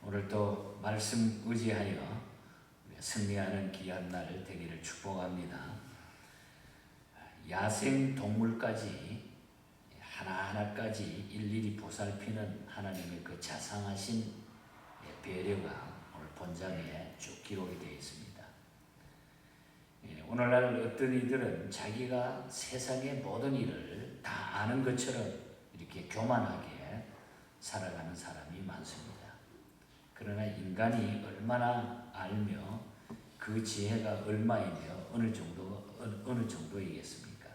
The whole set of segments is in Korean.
오늘도 말씀 의지하여 승리하는 귀한 날 되기를 축복합니다. 야생 동물까지 하나하나까지 일일이 보살피는 하나님의 그 자상하신 배려가 오늘 본장에 쭉 기록이 되어 있습니다. 오늘날 어떤 이들은 자기가 세상의 모든 일을 다 아는 것처럼 이렇게 교만하게 살아가는 사람이 많습니다. 그러나 인간이 얼마나 알며 그 지혜가 얼마이며 어느 정도이겠습니까?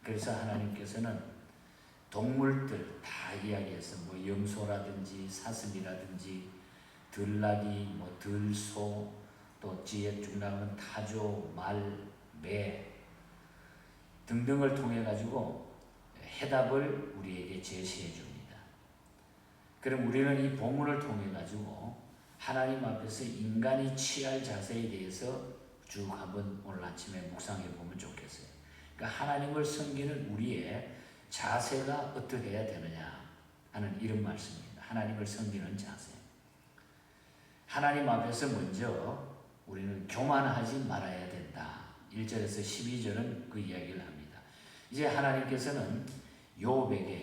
그래서 하나님께서는 동물들 다 이야기해서 염소라든지 사슴이라든지 들나귀, 들소, 또 뒤에 쭉 나오는 타조, 말, 매 등등을 통해 가지고 해답을 우리에게 제시해 줍니다. 그럼 우리는 이 본문을 통해 가지고 하나님 앞에서 인간이 취할 자세에 대해서 쭉 한번 오늘 아침에 묵상해 보면 좋겠어요. 그러니까 하나님을 섬기는 우리의 자세가 어떻게 해야 되느냐 하는 이런 말씀입니다. 하나님을 섬기는 자세. 하나님 앞에서 먼저 우리는 교만하지 말아야 된다. 1절에서 12절은 그 이야기를 합니다. 이제 하나님께서는 욥에게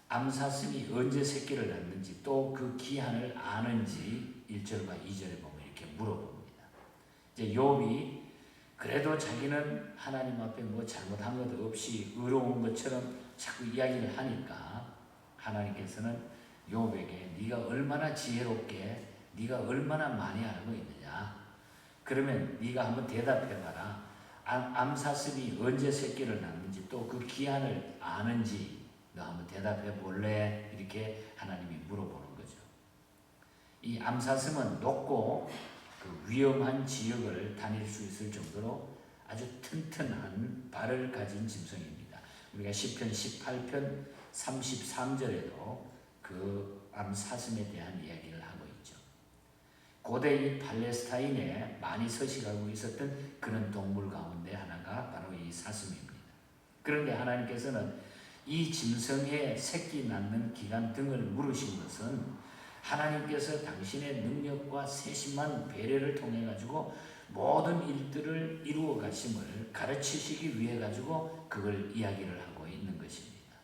암사슴이 언제 새끼를 낳는지 또 그 기한을 아는지 1절과 2절에 보면 이렇게 물어봅니다. 이제 욥이 그래도 자기는 하나님 앞에 잘못한 것 없이 의로운 것처럼 자꾸 이야기를 하니까 하나님께서는 욥에게 네가 얼마나 지혜롭게 네가 얼마나 많이 알고 있느냐. 그러면 네가 한번 대답해봐라. 암사슴이 언제 새끼를 낳는지 또 그 기한을 아는지 너 한번 대답해 볼래? 이렇게 하나님이 물어보는 거죠. 이 암사슴은 높고 그 위험한 지역을 다닐 수 있을 정도로 아주 튼튼한 발을 가진 짐승입니다. 우리가 시편 18편 33절에도 그 암사슴에 대한 이야기를 하고 있죠. 고대 이 팔레스타인에 많이 서식하고 있었던 그런 동물 가운데 하나가 바로 이 사슴입니다. 그런데 하나님께서는 이 짐승의 새끼 낳는 기간 등을 물으신 것은 하나님께서 당신의 능력과 세심한 배려를 통해 가지고 모든 일들을 이루어 가심을 가르치시기 위해 가지고 그걸 이야기를 하고 있는 것입니다.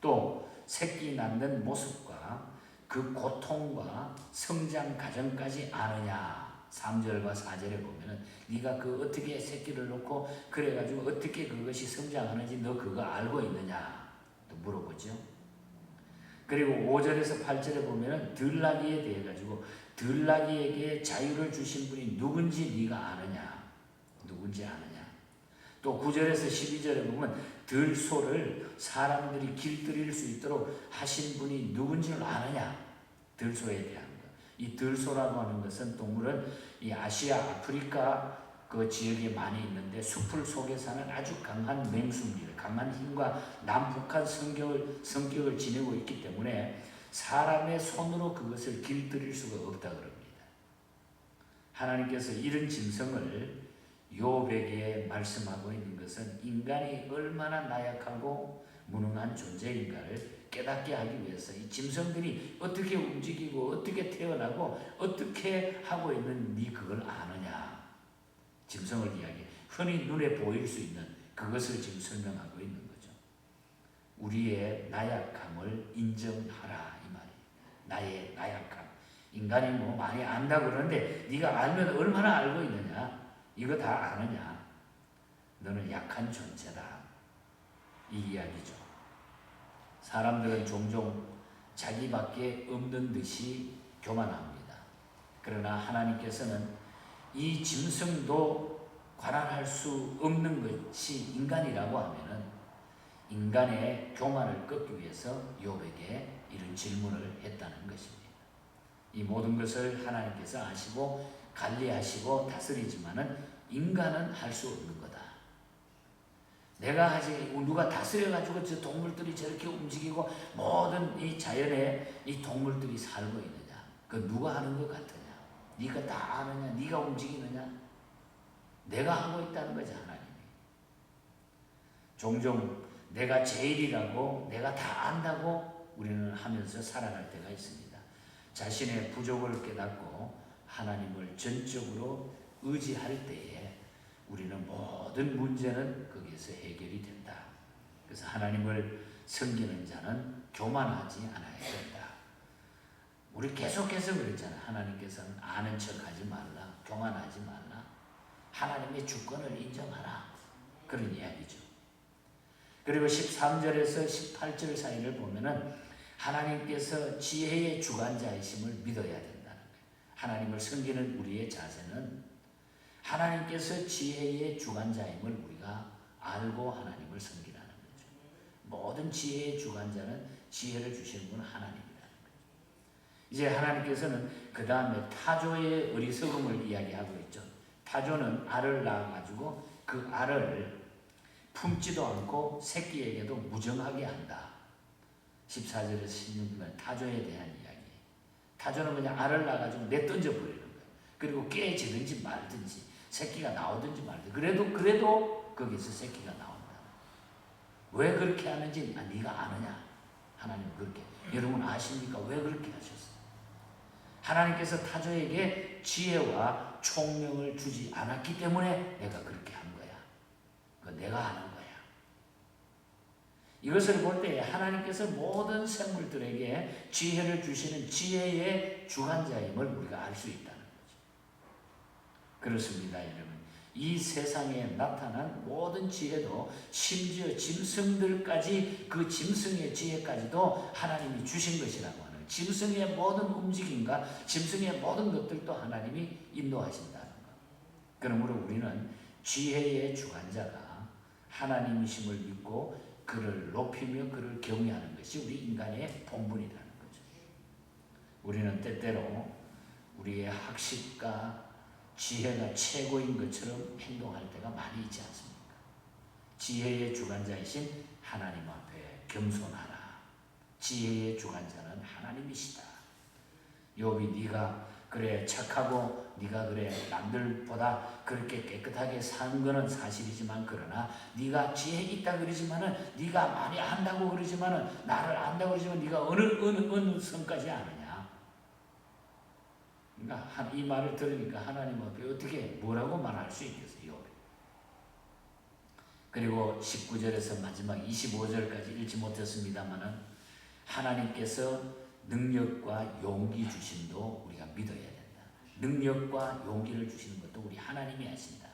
또 새끼 낳는 모습과 그 고통과 성장 과정까지 아느냐. 3절과 4절에 보면은 네가 그 어떻게 새끼를 놓고 그래가지고 어떻게 그것이 성장하는지 너 그거 알고 있느냐 또 물어보죠. 그리고 5절에서 8절에 보면은 들나귀에 대해 가지고 들나귀에게 자유를 주신 분이 누군지 네가 아느냐. 누군지 아느냐. 또 9절에서 12절에 보면 들소를 사람들이 길들일 수 있도록 하신 분이 누군지를 아느냐. 들소에 대한 것. 이 들소라고 하는 것은 동물은 이 아시아, 아프리카 그 지역에 많이 있는데 숲을 속에 사는 아주 강한 맹수입니다. 강한 힘과 남북한 성격을 지니고 있기 때문에 사람의 손으로 그것을 길들일 수가 없다 그럽니다. 하나님께서 이런 짐승을 욥에게 말씀하고 있는 것은 인간이 얼마나 나약하고 무능한 존재인가를 깨닫게 하기 위해서 이 짐승들이 어떻게 움직이고 어떻게 태어나고 어떻게 하고 있는 네 그걸 아느냐. 짐승을 이야기해. 흔히 눈에 보일 수 있는 그것을 지금 설명하고 있는 거죠. 우리의 나약함을 인정하라 이 말이에요. 나의 나약함. 인간이 많이 안다고 그러는데 네가 알면 얼마나 알고 있느냐. 이거 다 아느냐. 너는 약한 존재다. 이 이야기죠. 사람들은 종종 자기밖에 없는 듯이 교만합니다. 그러나 하나님께서는 이 짐승도 관할할 수 없는 것이 인간이라고 하면은 인간의 교만을 꺾기 위해서 욥에게 이런 질문을 했다는 것입니다. 이 모든 것을 하나님께서 아시고 관리하시고 다스리지만은 인간은 할 수 없는 거다. 내가 하지 누가 다스려가지고 저 동물들이 저렇게 움직이고 모든 이 자연에 이 동물들이 살고 있느냐? 그 누가 하는 것 같으냐? 네가 다 아느냐? 네가 움직이느냐? 내가 하고 있다는 거지 하나님이. 종종 내가 제일이라고 내가 다 안다고 우리는 하면서 살아갈 때가 있습니다. 자신의 부족을 깨닫고 하나님을 전적으로 의지할 때에 우리는 모든 문제는 거기에서 해결이 된다. 그래서 하나님을 섬기는 자는 교만하지 않아야 된다. 우리 계속해서 그랬잖아. 하나님께서는 아는 척하지 말라, 교만하지 말라, 하나님의 주권을 인정하라, 그런 이야기죠. 그리고 13절에서 18절 사이를 보면은 하나님께서 지혜의 주관자이심을 믿어야 된다는 거예요. 하나님을 섬기는 우리의 자세는 하나님께서 지혜의 주관자임을 우리가 알고 하나님을 섬기라는 거죠. 모든 지혜의 주관자는 지혜를 주시는 분은 하나님이라는 거죠. 이제 하나님께서는 그 다음에 타조의 어리석음을 이야기하고 있죠. 타조는 알을 낳아가지고 그 알을 품지도 않고 새끼에게도 무정하게 한다. 14절에서 16절은 타조에 대한 이야기. 타조는 그냥 알을 낳아가지고 내던져 버리는 거예요. 그리고 깨지든지 말든지 새끼가 나오든지 말든지 그래도 거기서 새끼가 나온다. 왜 그렇게 하는지 네가 아느냐? 하나님 그렇게. 여러분 아십니까? 왜 그렇게 하셨어요? 하나님께서 타조에게 지혜와 총명을 주지 않았기 때문에 내가 그렇게 한 거야. 그거 내가 하는 거야. 이것을 볼 때 하나님께서 모든 생물들에게 지혜를 주시는 지혜의 주관자임을 우리가 알 수 있다는 거죠. 그렇습니다, 여러분. 이 세상에 나타난 모든 지혜도 심지어 짐승들까지 그 짐승의 지혜까지도 하나님이 주신 것이라고 하는 거예요. 짐승의 모든 움직임과 짐승의 모든 것들도 하나님이 인도하신다는 것. 그러므로 우리는 지혜의 주관자가 하나님이심을 믿고 그를 높이며 그를 경외하는 것이 우리 인간의 본분이라는 거죠. 우리는 때때로 우리의 학식과 지혜가 최고인 것처럼 행동할 때가 많이 있지 않습니까? 지혜의 주관자이신 하나님 앞에 겸손하라. 지혜의 주관자는 하나님이시다. 욥이 네가 그래 착하고 네가 그래 남들보다 그렇게 깨끗하게 사는 거는 사실이지만 그러나 네가 지혜 있다 그러지만은 네가 많이 안다고 그러지만은 나를 안다고 그러지만 네가 어느 선까지 아느냐. 그러니까 이 말을 들으니까 하나님 앞에 어떻게 뭐라고 말할 수 있겠어요. 그리고 19절에서 마지막 25절까지 읽지 못했습니다만은 하나님께서 능력과 용기 주심도 우리가 믿어야 된다. 능력과 용기를 주시는 것도 우리 하나님이 하신다.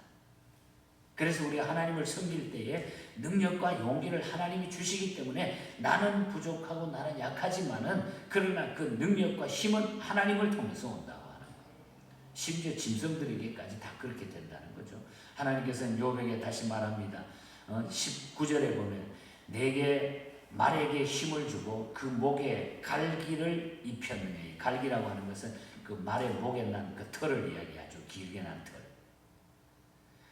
그래서 우리가 하나님을 섬길 때에 능력과 용기를 하나님이 주시기 때문에 나는 부족하고 나는 약하지만은 그러나 그 능력과 힘은 하나님을 통해서 온다고 하는 거예요. 심지어 짐승들에게까지 다 그렇게 된다는 거죠. 하나님께서는 욥에게 다시 말합니다. 19절에 보면 내게 말에게 힘을 주고 그 목에 갈기를 입혔느니, 갈기라고 하는 것은 그 말의 목에 난 그 털을 이야기하죠. 길게 난 털.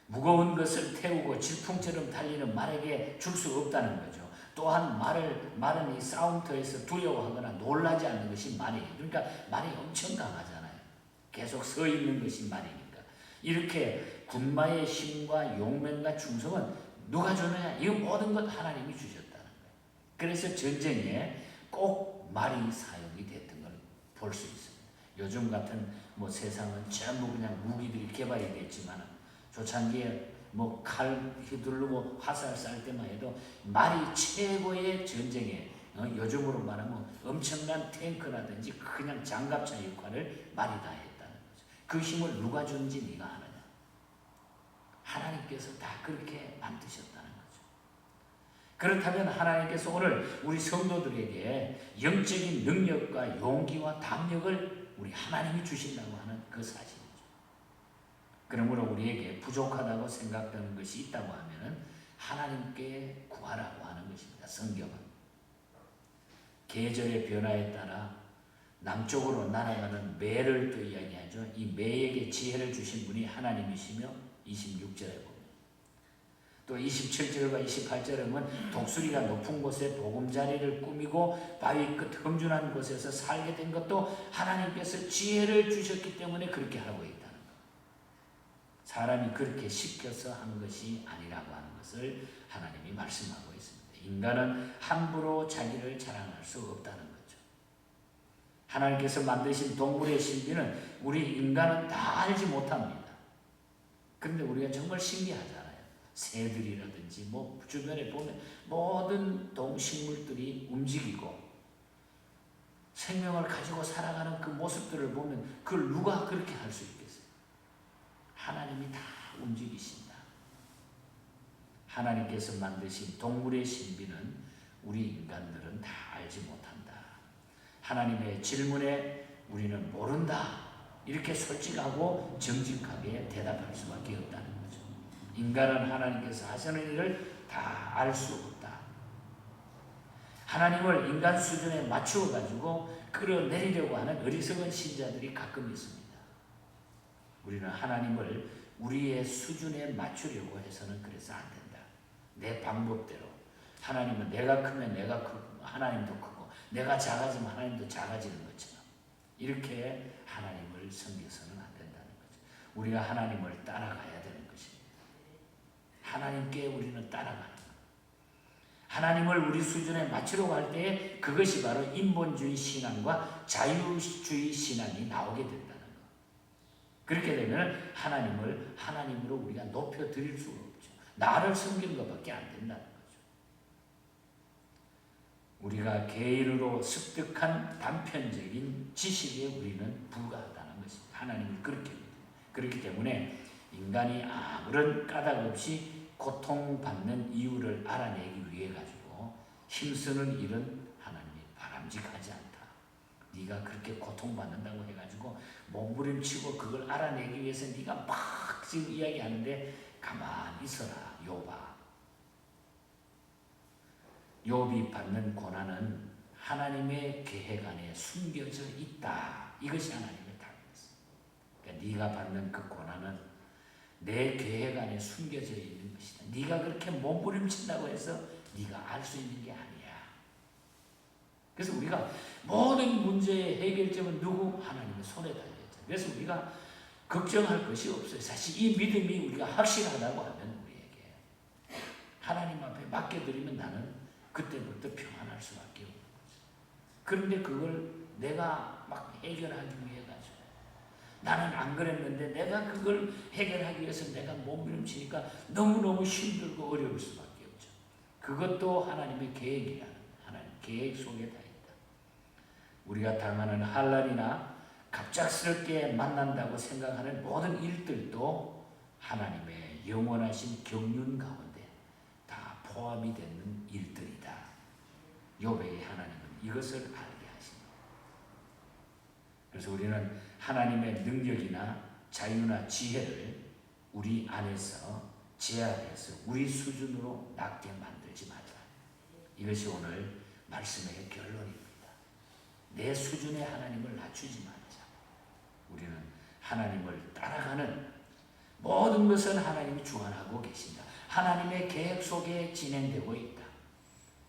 무거운 것을 태우고 질풍처럼 달리는 말에게 줄 수 없다는 거죠. 또한 말은 이 싸움터에서 두려워하거나 놀라지 않는 것이 말이에요. 그러니까 말이 엄청 강하잖아요. 계속 서 있는 것이 말이니까. 이렇게 군마의 힘과 용맹과 충성은 누가 주느냐? 이 모든 것 하나님이 주셨다는 거예요. 그래서 전쟁에 꼭 말이 사용이 됐던 걸 볼 수 있습니다. 요즘 같은 세상은 전부 그냥 무기들이 개발이 됐지만 초창기에 칼 휘두르고 화살 쌀 때만 해도 말이 최고의 전쟁에 요즘으로 말하면 엄청난 탱크라든지 그냥 장갑차 역할을 말이 다 했다는 거죠. 그 힘을 누가 준지 네가 아느냐? 하나님께서 다 그렇게 만드셨다는 거죠. 그렇다면 하나님께서 오늘 우리 성도들에게 영적인 능력과 용기와 담력을 우리 하나님이 주신다고 하는 그 사실이죠. 그러므로 우리에게 부족하다고 생각되는 것이 있다고 하면 하나님께 구하라고 하는 것입니다. 성경은 계절의 변화에 따라 남쪽으로 날아가는 매를 또 이야기하죠. 이 매에게 지혜를 주신 분이 하나님이시며 26절에 보면 또 27절과 28절에 보면 독수리가 높은 곳에 보금자리를 꾸미고 바위 끝 험준한 곳에서 살게 된 것도 하나님께서 지혜를 주셨기 때문에 그렇게 하고 있다는 것. 사람이 그렇게 시켜서 한 것이 아니라고 하는 것을 하나님이 말씀하고 있습니다. 인간은 함부로 자기를 자랑할 수 없다는 거죠. 하나님께서 만드신 동물의 신비는 우리 인간은 다 알지 못합니다. 그런데 우리가 정말 신기하잖아요. 새들이라든지 뭐 주변에 보면 모든 동식물들이 움직이고 생명을 가지고 살아가는 그 모습들을 보면 그걸 누가 그렇게 할 수 있겠어요? 하나님이 다 움직이신다. 하나님께서 만드신 동물의 신비는 우리 인간들은 다 알지 못한다. 하나님의 질문에 우리는 모른다. 이렇게 솔직하고 정직하게 대답할 수밖에 없다는 거죠. 인간은 하나님께서 하시는 일을 다 알 수 없다. 하나님을 인간 수준에 맞추어 가지고 끌어내리려고 하는 어리석은 신자들이 가끔 있습니다. 우리는 하나님을 우리의 수준에 맞추려고 해서는 그래서 안 된다. 내 방법대로. 하나님은 내가 크면 내가 크고 하나님도 크고 내가 작아지면 하나님도 작아지는 것처럼 이렇게 하나님을 섬겨서는 안 된다는 거죠. 우리가 하나님을 따라가야 되는 것입니다. 하나님께 우리는 따라가는 것. 하나님을 우리 수준에 맞추려고 할 때 그것이 바로 인본주의 신앙과 자유주의 신앙이 나오게 된다는 것. 그렇게 되면 하나님을 하나님으로 우리가 높여드릴 수가 없죠. 나를 섬기는 것밖에 안 된다는 거죠. 우리가 개인으로 습득한 단편적인 지식에 우리는 불과하다는 것입니다. 하나님을 그렇게 믿어요. 그렇기 때문에 인간이 아무런 까닭 없이 고통받는 이유를 알아내기 위해 가지고 힘쓰는 일은 하나님이 바람직하지 않다. 네가 그렇게 고통받는다고 해가지고 몸부림치고 그걸 알아내기 위해서 네가 막 지금 이야기하는데 가만히 있어라. 욥아. 욥이 받는 고난은 하나님의 계획 안에 숨겨져 있다. 이것이 하나님의 답이었어요. 그러니까 네가 받는 그 고난은 내 계획 안에 숨겨져 있는 것이다. 네가 그렇게 몸부림친다고 해서 네가 알 수 있는 게 아니야. 그래서 우리가 모든 문제의 해결점은 누구? 하나님의 손에 달려있죠. 그래서 우리가 걱정할 것이 없어요. 사실 이 믿음이 우리가 확실하다고 하면 우리에게 하나님 앞에 맡겨드리면 나는 그때부터 평안할 수밖에 없는 거죠. 그런데 그걸 내가 막 해결하기 위해 가지고 나는 안 그랬는데 내가 그걸 해결하기 위해서 내가 몸부림치니까 너무너무 힘들고 어려울 수밖에 없죠. 그것도 하나님의 계획이라는 하나님 계획 속에 다 있다. 우리가 당하는 환난이나 갑작스럽게 만난다고 생각하는 모든 일들도 하나님의 영원하신 경륜 가운데 다 포함이 되는 일들이다. 욥에게 하나님은 이것을 알게 하십니다. 그래서 우리는 하나님의 능력이나 자유나 지혜를 우리 안에서 제한해서 우리 수준으로 낮게 만들지 말라. 이것이 오늘 말씀의 결론입니다. 내 수준의 하나님을 낮추지 말자. 우리는 하나님을 따라가는 모든 것은 하나님이 주관하고 계신다. 하나님의 계획 속에 진행되고 있다.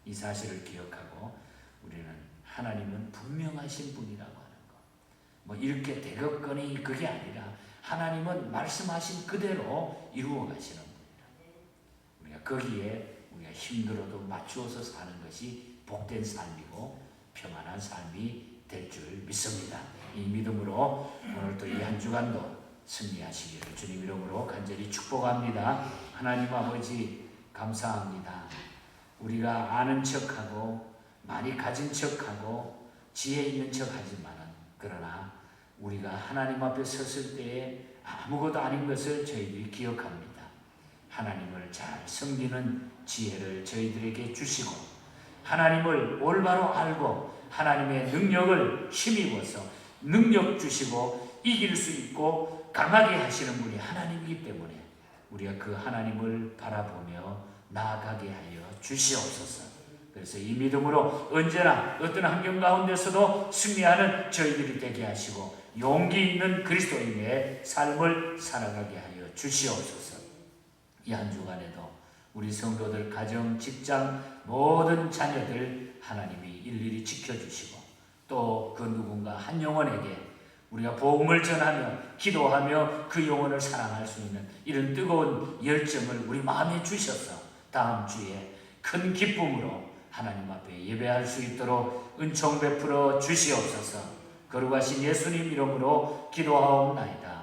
이 사실을 기억하고 우리는 하나님은 분명하신 분이라고 하는 것. 뭐 이렇게 되겠거니 그게 아니라 하나님은 말씀하신 그대로 이루어 가시는 분이다. 우리가 거기에 우리가 힘들어도 맞추어서 사는 것이 복된 삶이고 평안한 삶이 될 줄 믿습니다. 이 믿음으로 오늘 또 이 한 주간도 승리하시기를 주님 이름으로 간절히 축복합니다. 하나님 아버지 감사합니다. 우리가 아는 척하고 많이 가진 척하고 지혜 있는 척하지만 그러나 우리가 하나님 앞에 섰을 때에 아무것도 아닌 것을 저희들이 기억합니다. 하나님을 잘 섬기는 지혜를 저희들에게 주시고 하나님을 올바로 알고 하나님의 능력을 힘입어서 능력 주시고 이길 수 있고 강하게 하시는 분이 하나님이기 때문에 우리가 그 하나님을 바라보며 나아가게 하여 주시옵소서. 그래서 이 믿음으로 언제나 어떤 환경 가운데서도 승리하는 저희들이 되게 하시고 용기 있는 그리스도인의 삶을 살아가게 하여 주시옵소서. 이 한 주간에도 우리 성도들 가정, 직장, 모든 자녀들 하나님이 일일이 지켜주시고 또 그 누군가 한 영혼에게 우리가 복음을 전하며 기도하며 그 영혼을 사랑할 수 있는 이런 뜨거운 열정을 우리 마음에 주셔서 다음 주에 큰 기쁨으로 하나님 앞에 예배할 수 있도록 은총 베풀어 주시옵소서. 거룩하신 예수님 이름으로 기도하옵나이다.